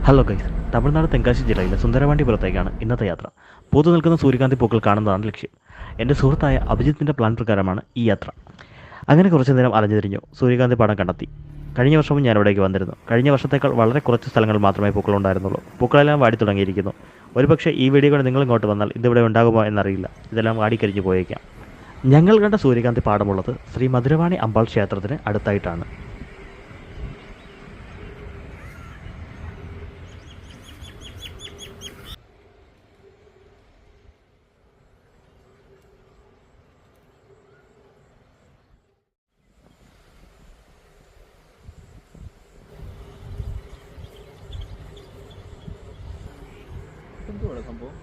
Hello guys, Tamil Nadu Tenkasi ജില്ലയിലെ സുന്ദരവാണ്ടിപുരത്തേക്കാണ് ഇന്നത്തെ യാത്ര. പൂത്തു നിൽക്കുന്ന സൂര്യകാന്തി പൂക്കൾ കാണുന്നതാണ് ലക്ഷ്യം. എൻ്റെ സുഹൃത്തായ അഭിജിത്തിൻ്റെ പ്ലാൻ പ്രകാരമാണ് ഈ യാത്ര. അങ്ങനെ കുറച്ചു നേരം അലഞ്ഞുതിരിഞ്ഞു സൂര്യകാന്തി പാടം കണ്ടെത്തി. കഴിഞ്ഞ വർഷവും ഞാൻ ഇവിടേക്ക് വന്നിരുന്നു. കഴിഞ്ഞ വർഷത്തേക്കാൾ വളരെ കുറച്ച് സ്ഥലങ്ങളിൽ മാത്രമേ പൂക്കളുണ്ടായിരുന്നുള്ളൂ. പൂക്കളെല്ലാം വാടി തുടങ്ങിയിരിക്കുന്നു. ഒരുപക്ഷെ ഈ വീഡിയോ കൊണ്ട് നിങ്ങൾ ഇങ്ങോട്ട് വന്നാൽ ഇതിവിടെ ഉണ്ടാകുമോ എന്നറിയില്ല. ഇതെല്ലാം വാടിക്കരിഞ്ഞു പോയേക്കാം. ഞങ്ങൾ കണ്ട സൂര്യകാന്തി പാടമുള്ളത് ശ്രീ മധുരവാണി അമ്പാൾ ക്ഷേത്രത്തിന് അടുത്തായിട്ടാണ്. എന്തുവാണ് സംഭവം?